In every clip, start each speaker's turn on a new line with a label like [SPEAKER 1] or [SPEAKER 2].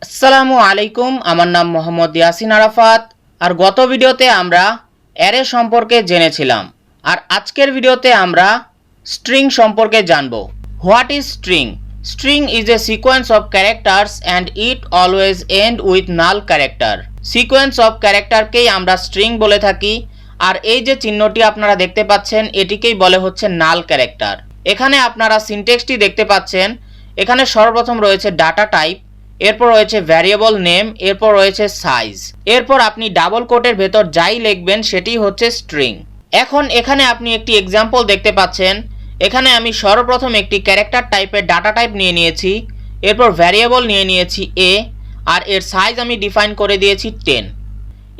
[SPEAKER 1] আসসালামু আলাইকুম, আমার নাম মোহাম্মদ ইয়াসিন আরাফাত। আর গত ভিডিওতে আমরা অ্যারে সম্পর্কে জেনেছিলাম, আর আজকের ভিডিওতে আমরা স্ট্রিং সম্পর্কে জানব। What is string? String is a sequence of characters and it always end with null character. Sequence of ক্যারেক্টারকেই আমরা স্ট্রিং বলে থাকি, আর এই যে চিহ্নটি আপনারা দেখতে পাচ্ছেন এটিকেই বলে হচ্ছে নাল ক্যারেক্টার। এখানে আপনারা সিনট্যাক্সটি দেখতে পাচ্ছেন। এখানে সর্বপ্রথম রয়েছে ডাটা টাইপ, এরপর রয়েছে ভ্যারিয়েবল নেম, এরপর রয়েছে সাইজ, এরপর আপনি ডাবল কোটের ভেতর যাই লিখবেন সেটি হচ্ছে স্ট্রিং। এখন এখানে আপনি একটি এক্সাম্পল দেখতে পাচ্ছেন। এখানে আমি সর্বপ্রথম একটি ক্যারেক্টার টাইপের ডাটা টাইপ নিয়ে নিয়েছি, এরপর ভ্যারিয়েবল নিয়ে নিয়েছি এ, আর এর সাইজ আমি ডিফাইন করে দিয়েছি 10।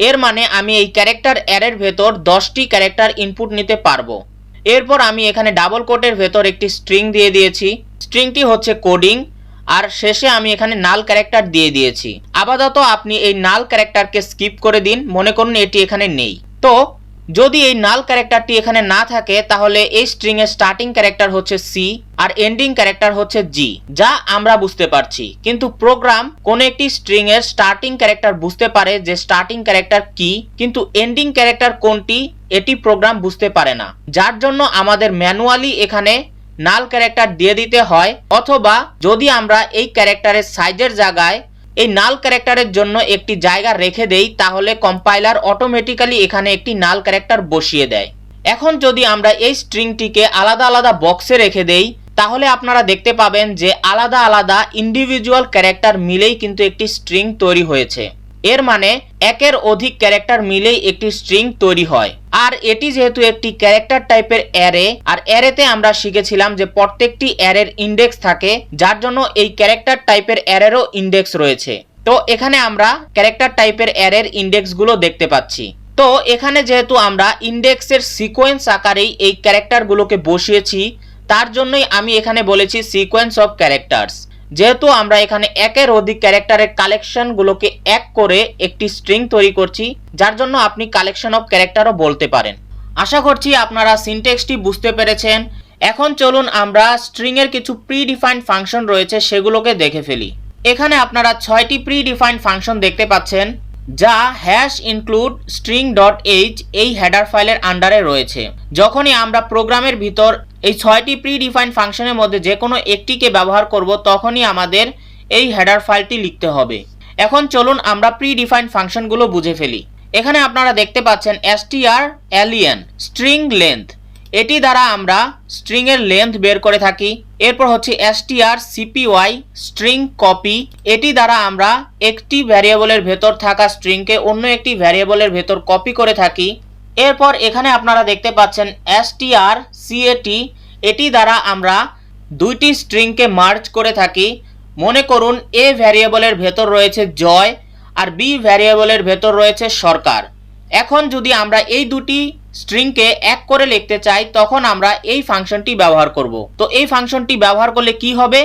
[SPEAKER 1] এর মানে আমি এই ক্যারেক্টার অ্যারের ভেতর 10টি ক্যারেক্টার ইনপুট নিতে পারবো। এরপর আমি এখানে ডাবল কোটের ভেতর একটি স্ট্রিং দিয়ে দিয়েছি, স্ট্রিংটি হচ্ছে কোডিং, আর শেষে আমি এখানে নাল ক্যারেক্টার দিয়ে দিয়েছি। আপাতত আপনি এই নাল ক্যারেক্টারকে স্কিপ করে দিন, মনে করুন এটি এখানে নেই। তো যদি এই নাল ক্যারেক্টারটি এখানে না থাকে তাহলে এই স্ট্রিং এর স্টার্টিং ক্যারেক্টার হচ্ছে সি আর এন্ডিং ক্যারেক্টার হচ্ছে জি, যা আমরা বুঝতে পারছি। কিন্তু প্রোগ্রাম কোন একটি স্ট্রিং এর স্টার্টিং ক্যারেক্টার বুঝতে পারে যে স্টার্টিং ক্যারেক্টার কি, কিন্তু এন্ডিং ক্যারেক্টার কোনটি এটি প্রোগ্রাম বুঝতে পারে না, যার জন্য আমাদের ম্যানুয়ালি এখানে নাল ক্যারেক্টার দিয়ে দিতে হয়। অথবা যদি আমরা এই ক্যারেক্টারের সাইজের জায়গায় এই নাল ক্যারেক্টারের জন্য একটি জায়গা রেখে দেই তাহলে কম্পাইলার অটোমেটিক্যালি এখানে একটি নাল ক্যারেক্টার বসিয়ে দেয়। এখন যদি আমরা এই স্ট্রিংটিকে আলাদা আলাদা বক্সে রেখে দেই তাহলে আপনারা দেখতে পাবেন যে আলাদা আলাদা ইন্ডিভিজুয়াল ক্যারেক্টার মিলেই কিন্তু একটি স্ট্রিং তৈরি হয়েছে। এর মানে একের অধিক ক্যারেক্টার মিলেই একটি স্ট্রিং তৈরি হয়। আর এটি যেহেতু একটি ক্যারেক্টার টাইপের অ্যারে, আর অ্যারেতে আমরা শিখেছিলাম যে প্রত্যেকটি অ্যারের ইন্ডেক্স থাকে, যার জন্য এই ক্যারেক্টার টাইপের অ্যারেরও ইন্ডেক্স রয়েছে। তো এখানে আমরা ক্যারেক্টার টাইপের অ্যারের ইন্ডেক্সগুলো দেখতে পাচ্ছি। তো এখানে যেহেতু আমরা ইন্ডেক্সের সিকোয়েন্স আকারেই এই ক্যারেক্টারগুলোকে বসিয়েছি, তার জন্যই আমি এখানে বলেছি সিকোয়েন্স অফ ক্যারেক্টার্স। যেহেতু আমরা এখানে একের অধিক ক্যারেক্টারের কালেকশনগুলোকে এক করে একটি স্ট্রিং তৈরি করছি, যার জন্য আপনি কালেকশন অফ ক্যারেক্টারও বলতে পারেন। আশা করছি আপনারা সিনট্যাক্সটি বুঝতে পেরেছেন। এখন চলুন আমরা স্ট্রিং এর কিছু প্রি ডিফাইন্ড ফাংশন রয়েছে সেগুলোকে দেখে ফেলি। এখানে আপনারা 6টি প্রি ডিফাইন্ড ফাংশন দেখতে পাচ্ছেন, যা #include string.h এই হেডার ফাইলের আন্ডারে রয়েছে। যখনই আমরা প্রোগ্রামের ভিতর এই 6টি প্রি ডিফাইন্ড ফাংশনের মধ্যে যে কোনো একটিকে ব্যবহার করব তখনই আমাদের এই হেডার ফাইলটি লিখতে হবে। এখন চলুন আমরা প্রি ডিফাইন্ড ফাংশনগুলো বুঝে ফেলি। এখানে আপনারা দেখতে পাচ্ছেন strlen স্ট্রিং লেন্থ, এটি দ্বারা আমরা স্ট্রিং এর লেন্থ বের করে থাকি। এরপর হচ্ছে strcpy স্ট্রিং কপি, এটি দ্বারা আমরা একটি ভ্যারিয়েবলের ভেতর থাকা স্ট্রিংকে অন্য একটি ভ্যারিয়েবলের ভেতর কপি করে থাকি। এরপর এখানে আপনারা দেখতে পাচ্ছেন strcat, এটি দ্বারা আমরা দুইটি স্ট্রিংকে মার্জ করে থাকি। মনে করুন এ ভ্যারিয়েবলের ভেতর রয়েছে জয় আর বি ভ্যারিয়েবলের ভেতর রয়েছে সরকার। এখন যদি আমরা এই দুটি স্ট্রিংকে এক করে লিখতে চাই তখন আমরা এই ফাংশনটি ব্যবহার করব। তো এই ফাংশনটি ব্যবহার করলে কি হবে,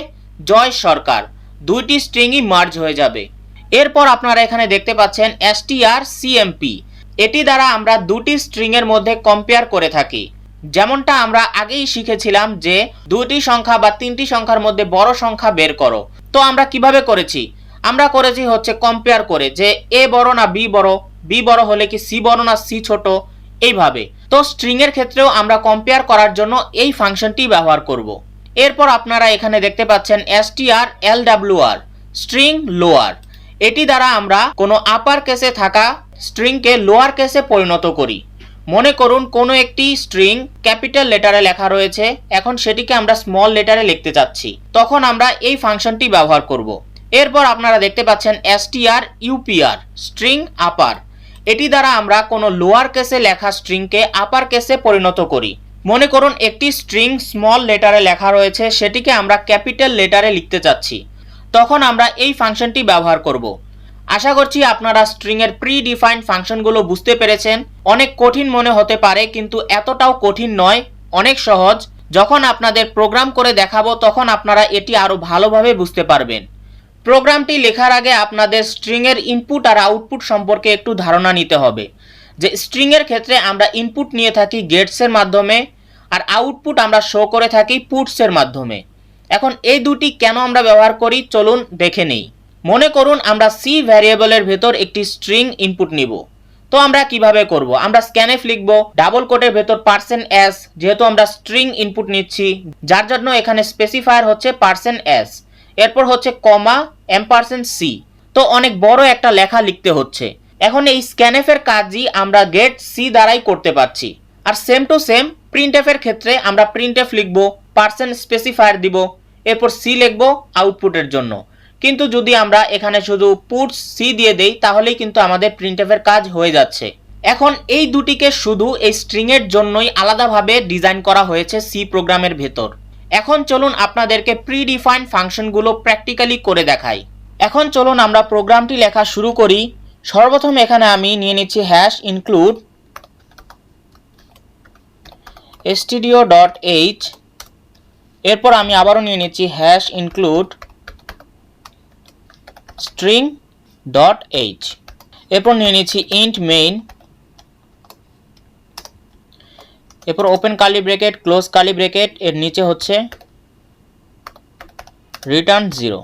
[SPEAKER 1] জয় সরকার দুইটি স্ট্রিংই মার্জ হয়ে যাবে। এরপর আপনারা এখানে দেখতে পাচ্ছেন strcmp, এটি দ্বারা আমরা দুটি স্ট্রিং এর মধ্যে কম্পেয়ার করে থাকি। যেমনটা আমরা আগেই শিখেছিলাম যে দুটি সংখ্যা বা তিনটি সংখ্যার মধ্যে বড় সংখ্যা বের করো। তো আমরা কিভাবে করেছি, আমরা করেছি হচ্ছে কম্পেয়ার করে যে এ বড় না বি বড়, বি বড় হলে কি সি বড় না সি ছোট, এইভাবে। তো স্ট্রিং এর ক্ষেত্রেও আমরা কম্পেয়ার করার জন্য এই ফাংশনটি ব্যবহার করব। এরপর আপনারা এখানে দেখতে পাচ্ছেন strlwr স্ট্রিং লোয়ার, এটি দ্বারা আমরা কোনো আপার কেসে থাকা স্ট্রিংকে লোয়ার কেসে পরিণত করি। মনে করুন কোনো একটি স্ট্রিং ক্যাপিটাল লেটারে লেখা রয়েছে, এখন সেটিকে আমরা স্মল লেটারে লিখতে চাচ্ছি, তখন আমরা এই ফাংশনটি ব্যবহার করব। এরপর আপনারা দেখতে পাচ্ছেন strupr স্ট্রিং আপার, এটি দ্বারা আমরা কোনো লোয়ার কেসে লেখা স্ট্রিংকে আপার কেসে পরিণত করি। মনে করুন একটি স্ট্রিং স্মল লেটারে লেখা রয়েছে, সেটিকে আমরা ক্যাপিটাল লেটারে লিখতে চাচ্ছি, তখন আমরা এই ফাংশনটি ব্যবহার করব। আশা করছি আপনারা স্ট্রিং এর প্রি ডিফাইন্ড ফাংশনগুলো বুঝতে পেরেছেন। অনেক কঠিন মনে হতে পারে কিন্তু এতটাও কঠিন নয়, অনেক সহজ। যখন আপনাদের প্রোগ্রাম করে দেখাবো তখন আপনারা এটি আরো ভালোভাবে বুঝতে পারবেন। প্রোগ্রামটি লেখার আগে আপনাদের স্ট্রিং এর ইনপুট আর আউটপুট সম্পর্কে একটু ধারণা নিতে হবে। যে স্ট্রিং এর ক্ষেত্রে আমরা ইনপুট নিয়ে থাকি গেটস এর মাধ্যমে আর আউটপুট আমরা শো করে থাকি পুটস এর মাধ্যমে। এখন এই দুটি কেন আমরা ব্যবহার করি চলুন দেখে নেই। মনে করুন আমরা সি ভ্যারিয়েবলের ভেতর একটি স্ট্রিং ইনপুট নিব। তো আমরা কিভাবে করব? আমরা স্ক্যানএফ লিখব, ডাবল কোটের ভেতর %s, যেহেতু আমরা স্ট্রিং ইনপুট নিচ্ছি যার জন্য এখানে স্পেসিফায়ার হচ্ছে %s, এরপর হচ্ছে কমা $c। তো অনেক বড় একটা লেখা লিখতে হচ্ছে। এখন এই স্ক্যানএফ এর কাজই আমরা গেট সি দ্বারাই করতে পারছি। আর সেম টু সেম প্রিন্টএফ এর ক্ষেত্রে আমরা প্রিন্টএফ লিখব, স্পেসিফায়ার দিব, এরপর সি লিখব আউটপুটের জন্য। কিন্তু যদি আমরা এখানে শুধু পুটস সি দিয়ে দেই তাহলেই কিন্তু আমাদের প্রিন্টএফ এর কাজ হয়ে যাচ্ছে। এখন এই দুটিকে শুধু এই স্ট্রিং এর জন্যই আলাদাভাবে ডিজাইন করা হয়েছে সি প্রোগ্রামের ভেতর। এখন চলুন আপনাদেরকে প্রিডিফাইন্ড ফাংশনগুলো প্র্যাকটিক্যালি করে দেখাই। এখন চলুন আমরা প্রোগ্রামটি লেখা শুরু করি। সর্বপ্রথম এখানে আমি নিয়ে নিচ্ছি #include stdio.h, এরপর আমি আবারও নিয়ে নিচ্ছি #include string.h, এরপর নিয়ে নিচ্ছি int main, এরপর open curly bracket close curly bracket, এর নিচে হচ্ছে রিটার্ন 0।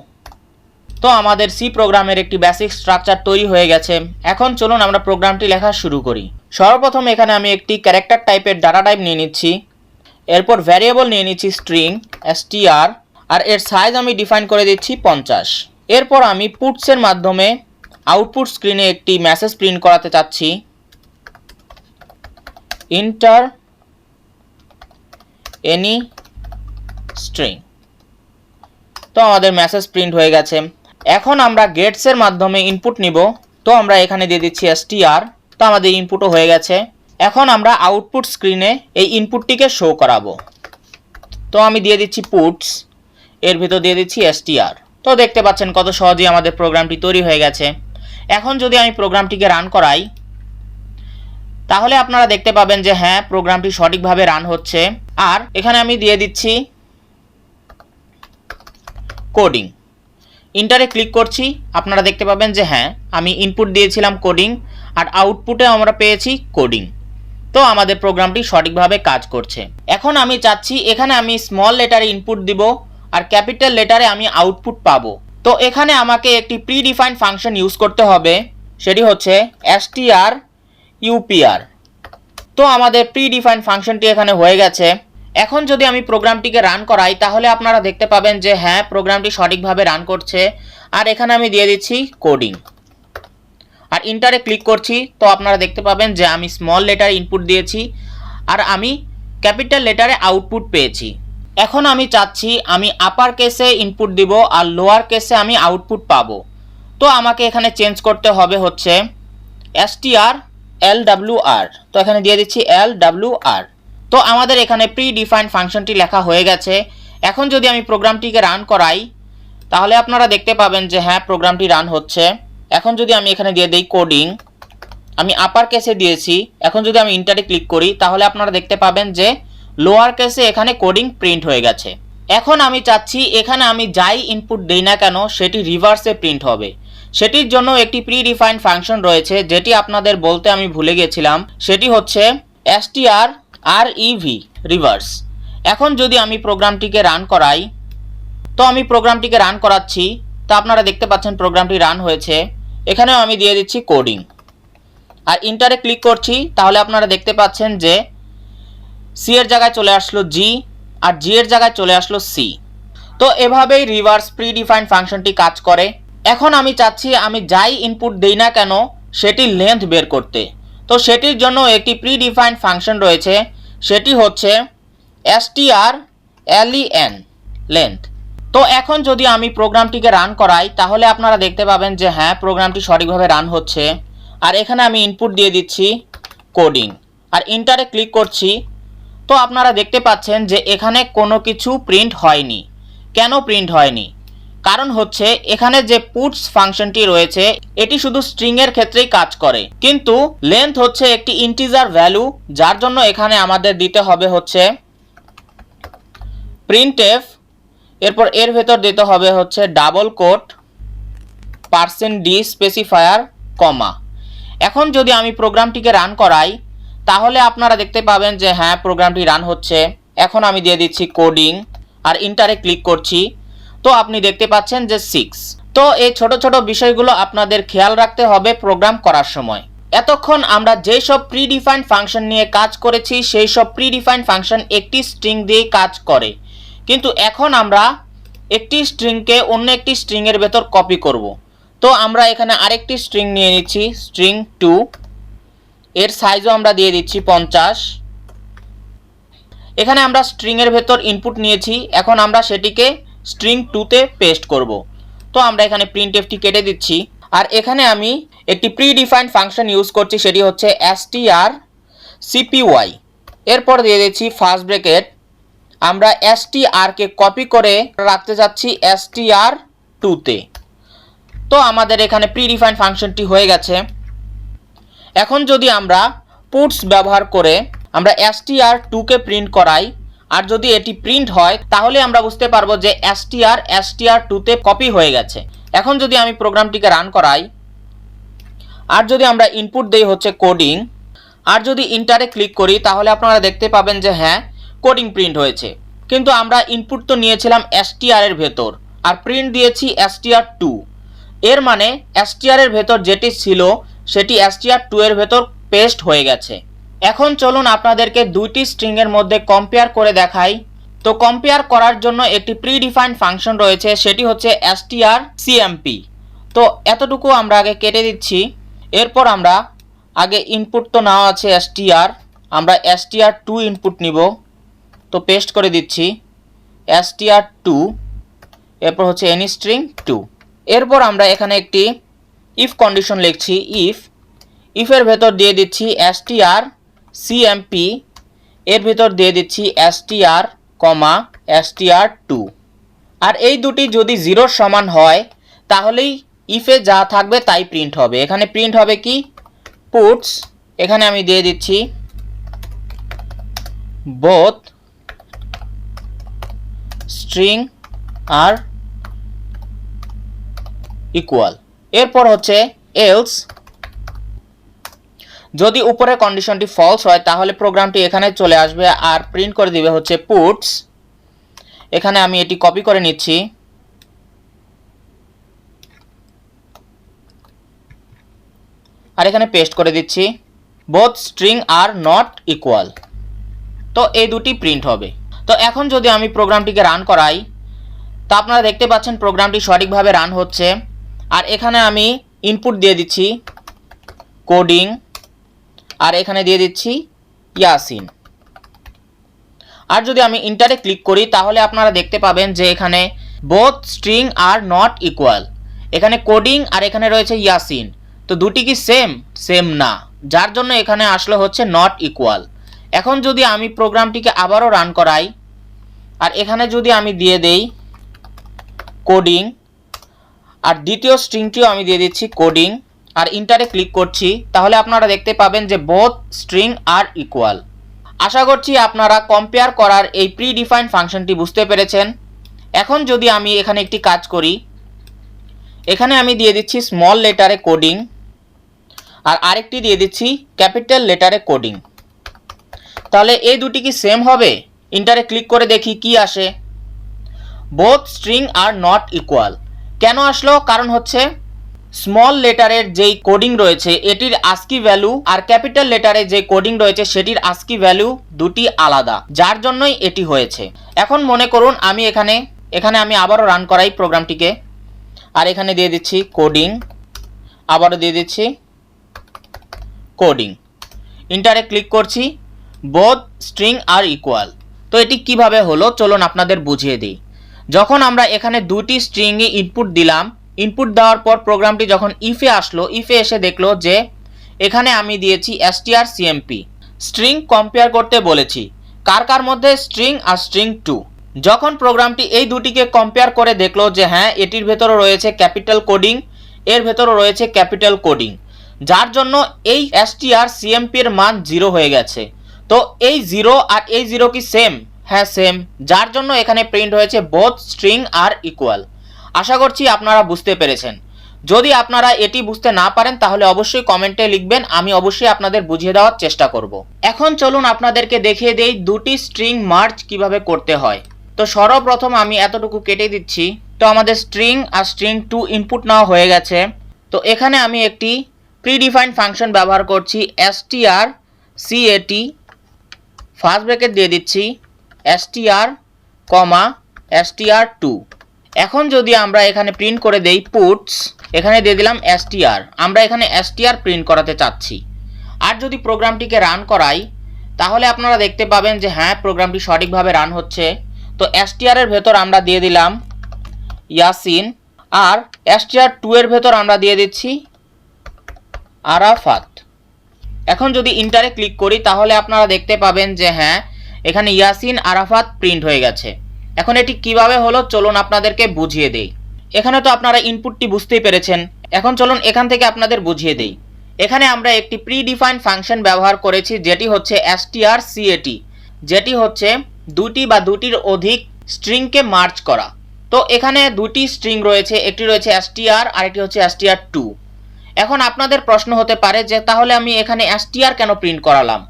[SPEAKER 1] তো আমাদের সি প্রোগ্রামের একটি বেসিক স্ট্রাকচার তৈরি হয়ে গেছে। এখন চলুন আমরা প্রোগ্রামটি লেখা শুরু করি। সর্বপ্রথম এখানে আমি একটি ক্যারেক্টার টাইপের ডাটা টাইপ নিয়ে নিচ্ছি, এরপর ভ্যারিয়েবল নিয়ে নিচ্ছি স্ট্রিং str, আর এর সাইজ আমি ডিফাইন করে দিচ্ছি 50। এরপর আমি পুটসের মাধ্যমে আউটপুট স্ক্রিনে একটি মেসেজ প্রিন্ট করাতে চাচ্ছি, ইন্টার এনি স্ট্রিং। তো আমাদের মেসেজ প্রিন্ট হয়ে গেছে। এখন আমরা গেটসের মাধ্যমে ইনপুট নিব। তো আমরা এখানে দিয়ে দিচ্ছি str, তো আমাদের ইনপুটও হয়ে গেছে। এখন আমরা আউটপুট স্ক্রিনে এই ইনপুটটিকে শো করাবো। তো আমি দিয়ে দিচ্ছি পুটস, এর ভিতর দিয়ে দিচ্ছি str। তো দেখতে পাচ্ছেন কত সহজেই আমাদের প্রোগ্রামটি তৈরি হয়ে গেছে। এখন যদি আমি প্রোগ্রামটিকে রান করাই তাহলে আপনারা দেখতে পাবেন যে হ্যাঁ, প্রোগ্রামটি সঠিকভাবে রান হচ্ছে। আর এখানে আমি দিয়ে দিচ্ছি কোডিং, ইন্টারে ক্লিক করছি, আপনারা দেখতে পাবেন যে হ্যাঁ, আমি ইনপুট দিয়েছিলাম কোডিং আর আউটপুটে আমরা পেয়েছি কোডিং। তো আমাদের প্রোগ্রামটি সঠিকভাবে কাজ করছে। এখন আমি চাচ্ছি এখানে আমি স্মল লেটারে ইনপুট দিব আর ক্যাপিটাল লেটারে আমি আউটপুট পাবো। তো এখানে আমাকে একটি প্রিডিফাইন্ড ফাংশন ইউজ করতে হবে, সেটি হচ্ছে strupr। তো আমাদের প্রিডিফাইন্ড ফাংশনটি এখানে হয়ে গেছে। এখন যদি আমি প্রোগ্রামটিকে রান করাই তাহলে আপনারা দেখতে পাবেন যে হ্যাঁ, প্রোগ্রামটি সঠিকভাবে রান করছে। আর এখানে আমি দিয়ে দিচ্ছি কোডিং আর ইন্টারে ক্লিক করছি। তো আপনারা দেখতে পাবেন যে আমি স্মল লেটার ইনপুট দিয়েছি আর আমি ক্যাপিটাল লেটারে আউটপুট পেয়েছি। এখন আমি চাচ্ছি আমি আপার কেসে ইনপুট দিব আর লোয়ার কেসে আমি আউটপুট পাবো। তো আমাকে এখানে চেঞ্জ করতে হবে হচ্ছে strlwr। তো এখানে দিয়ে দিচ্ছি lwr। তো আমাদের এখানে প্রিডিফাইন্ড ফাংশনটি লেখা হয়ে গেছে। এখন যদি আমি প্রোগ্রামটিকে রান করাই তাহলে আপনারা দেখতে পাবেন যে হ্যাঁ, প্রোগ্রামটি রান হচ্ছে। এখন যদি আমি এখানে দিয়ে দিই কোডিং, আমি আপার কেসে দিয়েছি। এখন যদি আমি ইন্টারে ক্লিক করি তাহলে আপনারা দেখতে পাবেন যে লোয়ার কেসে এখানে কোডিং প্রিন্ট হয়ে গেছে। এখন আমি চাচ্ছি এখানে আমি যাই ইনপুট দেই না কেন সেটি রিভার্সে প্রিন্ট হবে। সেটির জন্য একটি প্রিডিফাইন্ড ফাংশন রয়েছে যেটি আপনাদের বলতে আমি ভুলে গেছিলাম, সেটি হচ্ছে strrev রিভার্স। এখন যদি আমি প্রোগ্রামটিকে রান করাই, তো আমি প্রোগ্রামটিকে রান করাচ্ছি, তো আপনারা দেখতে পাচ্ছেন প্রোগ্রামটি রান হয়েছে। এখানেও আমি দিয়ে দিচ্ছি কোডিং আর ইন্টারে ক্লিক করছি, তাহলে আপনারা দেখতে পাচ্ছেন যে সি এর জায়গায় চলে আসলো জি আর জি এর জায়গায় চলে আসলো সি। তো এভাবেই রিভার্স প্রিডিফাইন্ড ফাংশনটি কাজ করে। এখন আমি চাচ্ছি আমি যাই ইনপুট দেই না কেন সেটির লেন্থ বের করতে। তো সেটির জন্য একটি প্রিডিফাইন্ড ফাংশন রয়েছে, সেটি হচ্ছে strlen লেন্থ। তো এখন যদি আমি প্রোগ্রামটিকে রান করাই তাহলে আপনারা দেখতে পাবেন যে হ্যাঁ, প্রোগ্রামটি সঠিকভাবে রান হচ্ছে। আর এখানে আমি ইনপুট দিয়ে দিচ্ছি কোডিং আর ইন্টারে ক্লিক করছি। তো আপনারা দেখতে পাচ্ছেন যে এখানে কোনো কিছু প্রিন্ট হয়নি। কেন প্রিন্ট হয়নি? কারণ হচ্ছে এখানে যে পুটস ফাংশনটি রয়েছে এটি শুধু স্ট্রিং এর ক্ষেত্রেই কাজ করে, কিন্তু লেন্থ হচ্ছে একটি ইন্টিজার ভ্যালু, যার জন্য এখানে আমাদের দিতে হবে হচ্ছে প্রিন্টএফ, এরপর এর ভেতর দিতে হবে হচ্ছে ডাবল কোট %d স্পেসিফায়ার কমা। এখন যদি আমি প্রোগ্রামটিকে রান করাই তাহলে আপনারা দেখতে পাবেন যে হ্যাঁ, প্রোগ্রামটি রান হচ্ছে। এখন আমি দিয়ে দিচ্ছি কোডিং আর ইন্টারে ক্লিক করছি। তো আপনি দেখতে পাচ্ছেন যে 6। তো এই ছোট ছোট বিষয়গুলো আপনাদের খেয়াল রাখতে হবে প্রোগ্রাম করার সময়। এতক্ষণ আমরা যেই সব প্রিডিফাইন্ড ফাংশন নিয়ে কাজ করেছি সেই সব প্রিডিফাইন্ড ফাংশন একটি স্ট্রিং দিয়ে কাজ করে, কিন্তু এখন আমরা একটি স্ট্রিংকে অন্য একটি স্ট্রিংয়ের ভেতর কপি করব। তো আমরা এখানে আরেকটি স্ট্রিং নিয়ে নিচ্ছি, স্ট্রিং 2, এর সাইজও আমরা দিয়ে দিচ্ছি 50। এখানে আমরা স্ট্রিংয়ের ভেতর ইনপুট নিয়েছি, এখন আমরা সেটিকে স্ট্রিং 2তে পেস্ট করব। তো আমরা এখানে প্রিন্টএফটি কেটে দিচ্ছি, আর এখানে আমি একটি প্রিডিফাইন্ড ফাংশন ইউজ করছি, সেটি হচ্ছে strcpy। এরপর দিয়ে দিচ্ছি ফার্স্ট ব্র্যাকেট, আমরা strকে কপি করে রাখতে যাচ্ছি str2তে। তো আমাদের এখানে প্রিডিফাইন্ড ফাংশনটি হয়ে গেছে। এখন যদি আমরা পুটস ব্যবহার করে আমরা str2কে প্রিন্ট করাই, আর যদি এটি প্রিন্ট হয় তাহলে আমরা বুঝতে পারবো যে str2তে কপি হয়ে গেছে। এখন যদি আমি প্রোগ্রামটিকে রান করাই, আর যদি আমরা ইনপুট দেই হচ্ছে কোডিং, আর যদি ইন্টারে ক্লিক করি তাহলে আপনারা দেখতে পাবেন যে হ্যাঁ, কোডিং প্রিন্ট হয়েছে। কিন্তু আমরা ইনপুট তো নিয়েছিলাম str এর ভেতর আর প্রিন্ট দিয়েছি str2, এর মানে str এর ভেতর যেটি ছিল সেটি str2 এর ভেতর পেস্ট হয়ে গেছে। এখন চলুন আপনাদেরকে দুইটি স্ট্রিংয়ের মধ্যে কম্পেয়ার করে দেখাই। তো কম্পেয়ার করার জন্য একটি প্রিডিফাইন্ড ফাংশন রয়েছে, সেটি হচ্ছে strcmp। তো এতটুকু আমরা আগে কেটে দিচ্ছি। এরপর আমরা আগে ইনপুট তো নেওয়া আছে str, আমরা str2 ইনপুট নিব, তো পেস্ট করে দিচ্ছি str2, এরপর হচ্ছে any string 2। এরপর আমরা এখানে একটি ইফ কন্ডিশন লিখছি, ইফের ভেতর দিয়ে দিচ্ছি strcmp, এর ভেতর দিয়ে দিচ্ছি str, str2, আর এই দুটি যদি 0 সমান হয় তাহলেই ইফে যা থাকবে তাই প্রিন্ট হবে। এখানে প্রিন্ট হবে কি, পুটস, এখানে আমি দিয়ে দিচ্ছি both string are equal। এরপর হচ্ছে এলস, যদি উপরে কন্ডিশনটি ফলস হয় তাহলে প্রোগ্রামটি এখানে চলে আসবে আর প্রিন্ট করে দিবে হচ্ছে পুটস। এখানে আমি এটি কপি করে নিচ্ছি, আর এখানে পেস্ট করে দিচ্ছি both string are not equal। তো এই দুটি প্রিন্ট হবে। তো এখন যদি আমি প্রোগ্রামটিকে রান করাই, তা আপনারা দেখতে পাচ্ছেন প্রোগ্রামটি সঠিকভাবে রান হচ্ছে। আর এখানে আমি ইনপুট দিয়ে দিচ্ছি কোডিং, আর এখানে দিয়ে দিচ্ছি ইয়াসিন। আর যদি আমি ইন্টারে ক্লিক করি তাহলে আপনারা দেখতে পাবেন যে এখানে both string are not equal, এখানে কোডিং আর এখানে রয়েছে ইয়াসিন। তো দুটি কি সেম না, যার জন্য এখানে আসলে হচ্ছে নট ইকুয়াল। এখন যদি আমি প্রোগ্রামটিকে আবারও রান করাই, আর এখানে যদি আমি দিয়ে দেই কোডিং, আর দ্বিতীয় স্ট্রিংটিও আমি দিয়ে দিচ্ছি কোডিং, আর ইন্টারে ক্লিক করছি, তাহলে আপনারা দেখতে পাবেন যে both string are equal। আশা করছি আপনারা কম্পেয়ার করার এই প্রিডিফাইন্ড ফাংশনটি বুঝতে পেরেছেন। এখন যদি আমি এখানে একটি কাজ করি, এখানে আমি দিয়ে দিচ্ছি স্মল লেটারে কোডিং, আর আরেকটি দিয়ে দিচ্ছি ক্যাপিটাল লেটারে কোডিং, তাহলে এই দুটি কি সেম হবে? ইন্টারে ক্লিক করে দেখি কি আসে। both string are not equal কেন আসলো? কারণ হচ্ছে স্মল লেটারের যেই কোডিং রয়েছে এটির আস্কি ভ্যালু আর ক্যাপিটাল লেটারে যে কোডিং রয়েছে সেটির আস্কি ভ্যালু দুটি আলাদা, যার জন্যই এটি হয়েছে। এখন মনে করুন আমি এখানে আমি আবারও রান করাই প্রোগ্রামটিকে, আর এখানে দিয়ে দিচ্ছি কোডিং, আবারও দিয়ে দিচ্ছি কোডিং, ইন্টারে ক্লিক করছি, both string are equal। তো এটি কিভাবে হলো চলুন আপনাদের বুঝিয়ে দিই। যখন আমরা এখানে দুটি স্ট্রিংয়ে ইনপুট দিলাম, ইনপুট দেওয়ার পর প্রোগ্রামটি যখন ইফে আসলো, ইফে এসে দেখলো যে এখানে আমি দিয়েছি strcmp, স্ট্রিং কম্পেয়ার করতে বলেছি কার কার মধ্যে, স্ট্রিং আর string 2। যখন প্রোগ্রামটি এই দুটিকে কম্পেয়ার করে দেখলো যে হ্যাঁ এটির ভেতরে রয়েছে ক্যাপিটাল কোডিং, এর ভেতরে রয়েছে ক্যাপিটাল কোডিং, যার জন্য এই strcmp এর মান 0 হয়ে গেছে। তো এই 0 আর এই 0 কি সেম? হ্যাঁ সেম, যার জন্য এখানে প্রিন্ট হয়েছে both string are equal। আশা করছি আপনারা বুঝতে পেরেছেন। যদি আপনারা এটি বুঝতে না পারেন তাহলে অবশ্যই কমেন্টে লিখবেন, আমি অবশ্যই আপনাদের বুঝিয়ে দেওয়ার চেষ্টা করব। এখন চলুন আপনাদেরকে দেখিয়ে দেই দুটি স্ট্রিং মার্জ কিভাবে করতে হয়। তো সর্বপ্রথম আমি এতটুকু কেটে দিচ্ছি। তো আমাদের স্ট্রিং আর স্ট্রিং টু ইনপুট নেওয়া হয়ে গেছে। তো এখানে আমি একটি প্রিডিফাইন্ড ফাংশন ব্যবহার করছি str ফার্স্ট ব্র্যাকেট দিয়ে দিচ্ছি str কমা str2। এখন যদি আমরা এখানে প্রিন্ট করে দেই পুটস, এখানে দিয়ে দিলাম str, আমরা এখানে str প্রিন্ট করাতে চাচ্ছি। আর যদি প্রোগ্রামটিকে রান করাই তাহলে আপনারা দেখতে পাবেন যে হ্যাঁ প্রোগ্রামটি সঠিকভাবে রান হচ্ছে। তো str এর ভেতর আমরা দিয়ে দিলাম ইয়াসিন আর str2 এর ভেতর আমরা দিয়ে দিচ্ছি আরাফাত। এখন যদি ইন্টারে ক্লিক করি তাহলে আপনারা দেখতে পাবেন যে হ্যাঁ এখানে ইয়াসিন আরাফাত প্রিন্ট হয়ে গেছে। এখন এটি কিভাবে হলো চলুন আপনাদেরকে বুঝিয়ে দেই। এখানে তো আপনারা ইনপুটটি বুঝতেই পেরেছেন, এখন চলুন এখান থেকে আপনাদের বুঝিয়ে দেই। এখানে আমরা একটি প্রিডিফাইন্ড ফাংশন ব্যবহার করেছি যেটি হচ্ছে strcat, যেটি হচ্ছে দুটি বা দুটির অধিক স্ট্রিংকে মার্জ করা। তো এখানে দুটি স্ট্রিং রয়েছে, একটি রয়েছে str আর একটি হচ্ছে str2। এখন আপনাদের প্রশ্ন হতে পারে যে তাহলে আমি এখানে str কেন প্রিন্ট করালাম।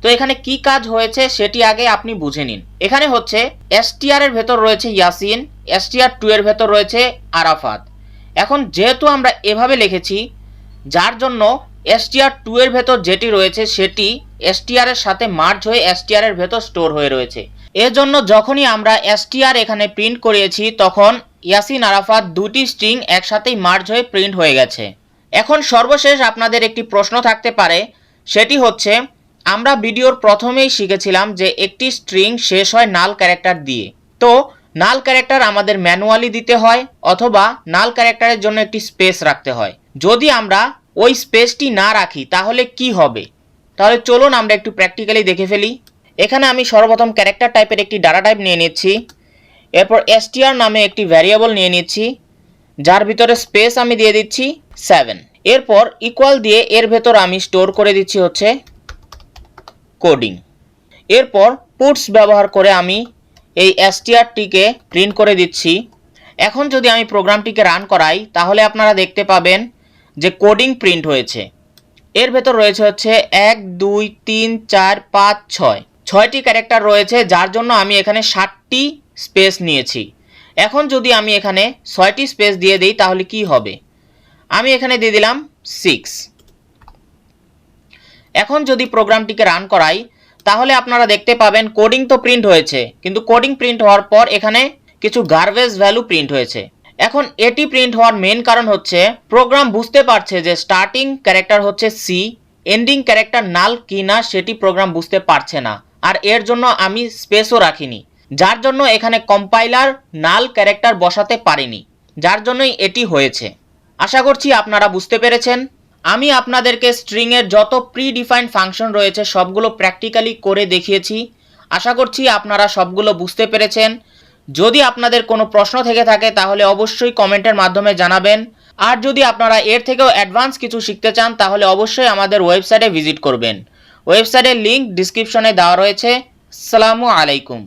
[SPEAKER 1] তো এখানে কি কাজ হয়েছে সেটি আগে আপনি বুঝে নিন। এখানে হচ্ছে str এর ভেতর রয়েছে ইয়াসিন, str2 এর ভেতর রয়েছে আরাফাত। এখন যেহেতু আমরা এভাবে লিখেছি যার জন্য str2 এর ভেতর যেটি রয়েছে সেটি str এর সাথে মার্জ হয়ে str এর ভেতর স্টোর হয়ে রয়েছে। এজন্য যখনই আমরা str এখানে প্রিন্ট করিয়েছি তখন ইয়াসিন আরাফাত দুটি স্ট্রিং একসাথেই মার্জ হয়ে প্রিন্ট হয়ে গেছে। এখন সর্বশেষ আপনাদের একটি প্রশ্ন থাকতে পারে, সেটি হচ্ছে আমরা ভিডিওর প্রথমেই শিখেছিলাম যে একটি স্ট্রিং শেষ হয় নাল ক্যারেক্টার দিয়ে। তো নাল ক্যারেক্টার আমাদের ম্যানুয়ালি দিতে হয় অথবা নাল ক্যারেক্টারের জন্য একটি স্পেস রাখতে হয়। যদি আমরা ওই স্পেসটি না রাখি তাহলে কি হবে, তাহলে চলুন আমরা একটু প্র্যাকটিক্যালি দেখে ফেলি। এখানে আমি সর্বপ্রথম ক্যারেক্টার টাইপের একটি ডাটা টাইপ নিয়ে নিচ্ছি, এরপর str নামে একটি ভ্যারিয়েবল নিয়ে নিচ্ছি যার ভিতরে স্পেস আমি দিয়ে দিচ্ছি 7। এরপর ইকুয়াল দিয়ে এর ভেতর আমি স্টোর করে দিচ্ছি হচ্ছে কোডিং। এরপর পুটস ব্যবহার করে আমি এই strটিকে প্রিন্ট করে দিচ্ছি। এখন যদি আমি প্রোগ্রামটিকে রান করাই তাহলে আপনারা দেখতে পাবেন যে কোডিং প্রিন্ট হয়েছে। এর ভেতর রয়েছে হচ্ছে 1 2 3 4 5 6 6টি ক্যারেক্টার রয়েছে যার জন্য আমি এখানে 7টি স্পেস নিয়েছি। এখন যদি আমি এখানে 6টি স্পেস দিয়ে দিই তাহলে কি হবে, আমি এখানে দিয়ে দিলাম 6। এখন যদি প্রোগ্রামটিকে রান করাই তাহলে আপনারা দেখতে পাবেন কোডিং তো প্রিন্ট হয়েছে, কিন্তু কোডিং প্রিন্ট হওয়ার পর এখানে কিছু গার্বেজ ভ্যালু প্রিন্ট হয়েছে। এখন এটি প্রিন্ট হওয়ার মেন কারণ হচ্ছে প্রোগ্রাম বুঝতে পারছে যে স্টার্টিং ক্যারেক্টার হচ্ছে সি, এন্ডিং ক্যারেক্টার নাল কি না সেটি প্রোগ্রাম বুঝতে পারছে না, আর এর জন্য আমি স্পেসও রাখিনি, যার জন্য এখানে কম্পাইলার নাল ক্যারেক্টার বসাতে পারেনি, যার জন্যই এটি হয়েছে। আশা করছি আপনারা বুঝতে পেরেছেন। আমি আপনাদেরকে স্ট্রিংয়ের যত প্রিডিফাইন্ড ফাংশন রয়েছে সবগুলো প্র্যাকটিক্যালি করে দেখিয়েছি। আশা করছি আপনারা সবগুলো বুঝতে পেরেছেন। যদি আপনাদের কোনো প্রশ্ন থেকে থাকে তাহলে অবশ্যই কমেন্টের মাধ্যমে জানাবেন। আর যদি আপনারা এর থেকেও অ্যাডভান্স কিছু শিখতে চান তাহলে অবশ্যই আমাদের ওয়েবসাইটে ভিজিট করবেন। ওয়েবসাইটের লিঙ্ক ডিসক্রিপশনে দেওয়া রয়েছে। আসসালামু আলাইকুম।